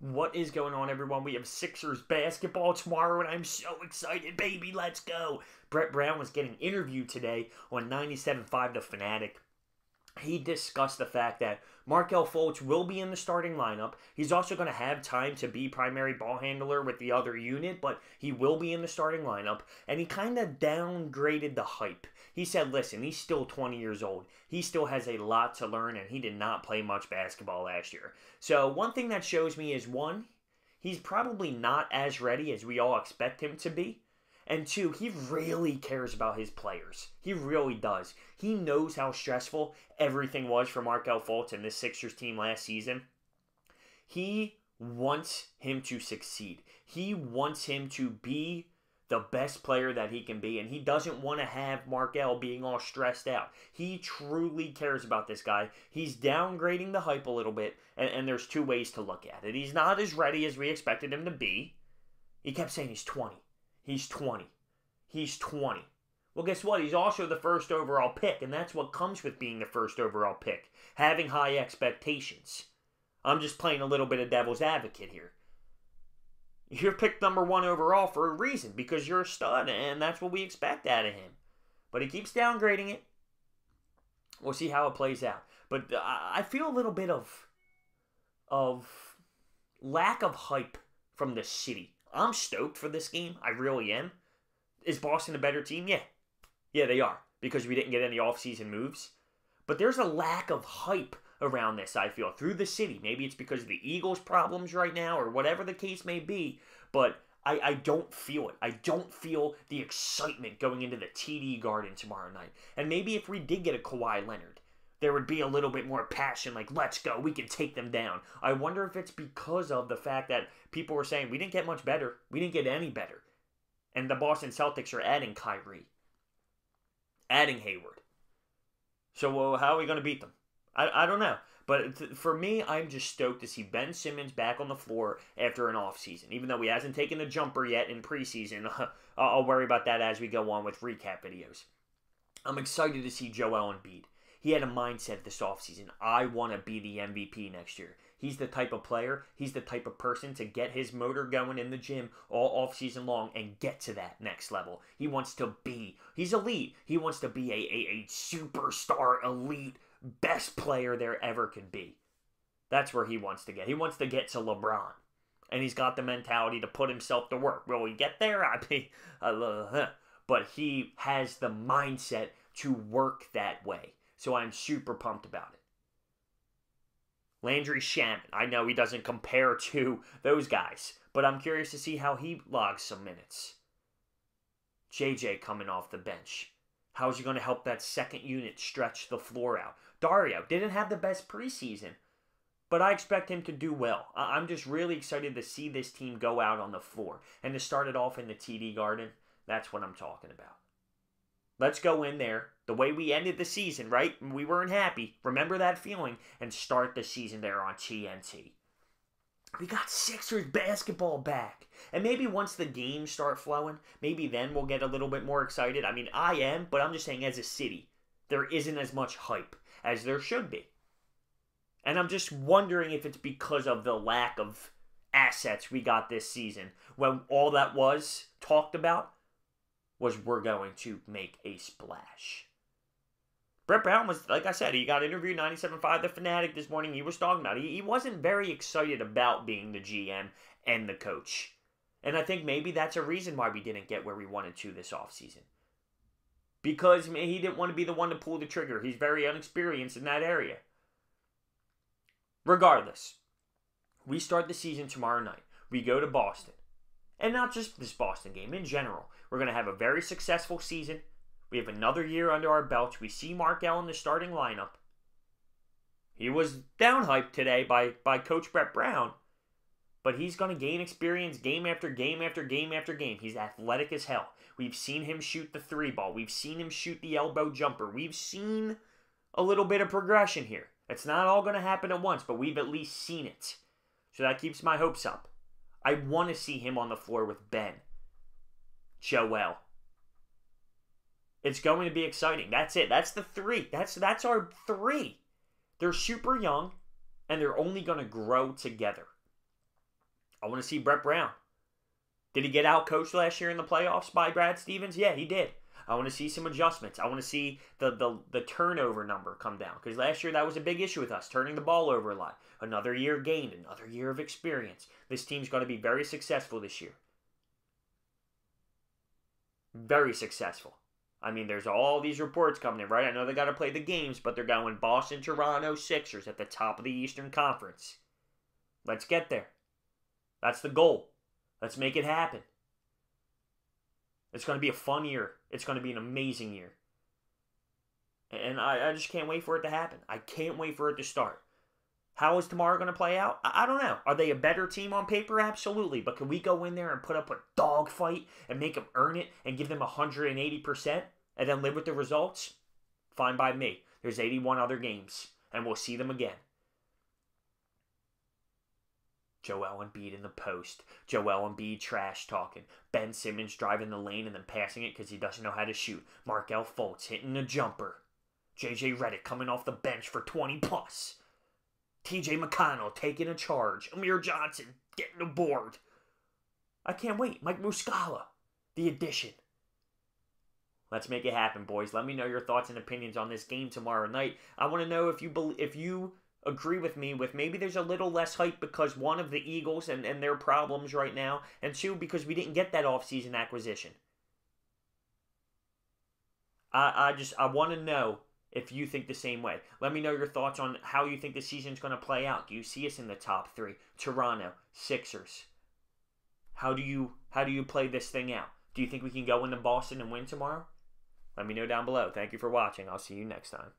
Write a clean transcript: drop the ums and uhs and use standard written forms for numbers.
What is going on, everyone? We have Sixers basketball tomorrow, and I'm so excited, baby. Let's go. Brett Brown was getting interviewed today on 97.5 The Fanatic. He discussed the fact that Markelle Fultz will be in the starting lineup. He's also going to have time to be primary ball handler with the other unit, but he will be in the starting lineup. And he kind of downgraded the hype. He said, listen, he's still 20 years old. He still has a lot to learn, and he did not play much basketball last year. So one thing that shows me is, one, he's probably not as ready as we all expect him to be. And two, he really cares about his players. He really does. He knows how stressful everything was for Markelle Fultz and this Sixers team last season. He wants him to succeed. He wants him to be the best player that he can be, and he doesn't want to have Markelle being all stressed out. He truly cares about this guy. He's downgrading the hype a little bit, and there's two ways to look at it. He's not as ready as we expected him to be. He kept saying he's 20. He's 20. He's 20. Well, guess what? He's also the first overall pick, and that's what comes with being the first overall pick, having high expectations. I'm just playing a little bit of devil's advocate here. You're picked number 1 overall for a reason, because you're a stud, and that's what we expect out of him. But he keeps downgrading it. We'll see how it plays out. But I feel a little bit of lack of hype from the city. I'm stoked for this game. I really am. Is Boston a better team? Yeah. Yeah, they are. Because we didn't get any offseason moves. But there's a lack of hype around this, I feel, through the city. Maybe it's because of the Eagles' problems right now or whatever the case may be. But I don't feel it. I don't feel the excitement going into the TD Garden tomorrow night. And maybe if we did get a Kawhi Leonard, there would be a little bit more passion, like, let's go, we can take them down. I wonder if it's because of the fact that people were saying, we didn't get much better. We didn't get any better. And the Boston Celtics are adding Kyrie. Adding Hayward. So how are we going to beat them? I don't know. But for me, I'm just stoked to see Ben Simmons back on the floor after an offseason. Even though he hasn't taken a jumper yet in preseason, I'll worry about that as we go on with recap videos. I'm excited to see Joel Embiid. He had a mindset this offseason. I want to be the MVP next year. He's the type of player, he's the type of person to get his motor going in the gym all offseason long and get to that next level. He wants to be, he's elite. He wants to be a superstar, elite, best player there ever could be. That's where he wants to get. He wants to get to LeBron. And he's got the mentality to put himself to work. Will he get there? But he has the mindset to work that way. So I'm super pumped about it. Landry Shamet. I know he doesn't compare to those guys, but I'm curious to see how he logs some minutes. JJ coming off the bench. How is he going to help that second unit stretch the floor out? Dario didn't have the best preseason, but I expect him to do well. I'm just really excited to see this team go out on the floor. And to start it off in the TD Garden, that's what I'm talking about. Let's go in there the way we ended the season, right? We weren't happy. Remember that feeling and start the season there on TNT. We got Sixers basketball back. And maybe once the games start flowing, maybe then we'll get a little bit more excited. I mean, I am, but I'm just saying as a city, there isn't as much hype as there should be. And I'm just wondering if it's because of the lack of assets we got this season, when all that was talked about was we're going to make a splash. Brett Brown was, like I said, he got interviewed 97.5 The Fanatic this morning. He was talking about it. He wasn't very excited about being the GM and the coach. And I think maybe that's a reason why we didn't get where we wanted to this offseason. Because he didn't want to be the one to pull the trigger. He's very inexperienced in that area. Regardless, we start the season tomorrow night. We go to Boston. And not just this Boston game, in general. We're going to have a very successful season. We have another year under our belts. We see Markelle in the starting lineup. He was down-hyped today by Coach Brett Brown. But he's going to gain experience game after game after game after game. He's athletic as hell. We've seen him shoot the 3-ball. We've seen him shoot the elbow jumper. We've seen a little bit of progression here. It's not all going to happen at once, but we've at least seen it. So that keeps my hopes up. I want to see him on the floor with Ben. Joel. It's going to be exciting. That's it. That's the 3. That's our 3. They're super young, and they're only going to grow together. I want to see Brett Brown. Did he get out coached last year in the playoffs by Brad Stevens? Yeah, he did. I want to see some adjustments. I want to see the turnover number come down. Because last year that was a big issue with us, turning the ball over a lot. Another year gained, another year of experience. This team's going to be very successful this year. Very successful. I mean, there's all these reports coming in, right? I know they got to play the games, but they're going Boston, Toronto, Sixers at the top of the Eastern Conference. Let's get there. That's the goal. Let's make it happen. It's going to be a fun year. It's going to be an amazing year. And I just can't wait for it to happen. I can't wait for it to start. How is tomorrow going to play out? I don't know. Are they a better team on paper? Absolutely. But can we go in there and put up a dogfight and make them earn it and give them 180% and then live with the results? Fine by me. There's 81 other games, and we'll see them again. Joel Embiid in the post. Joel Embiid trash talking. Ben Simmons driving the lane and then passing it because he doesn't know how to shoot. Markelle Fultz hitting a jumper. JJ Redick coming off the bench for 20 plus. TJ McConnell taking a charge. Amir Johnson getting a board. I can't wait. Mike Muscala, the addition. Let's make it happen, boys. Let me know your thoughts and opinions on this game tomorrow night. I want to know if you agree with me with maybe there's a little less hype because one of the Eagles and their problems right now, and two, because we didn't get that offseason acquisition. I want to know if you think the same way. Let me know your thoughts on how you think the season's going to play out. Do you see us in the top three? Toronto, Sixers. How do you play this thing out? Do you think we can go into Boston and win tomorrow? Let me know down below. Thank you for watching. I'll see you next time.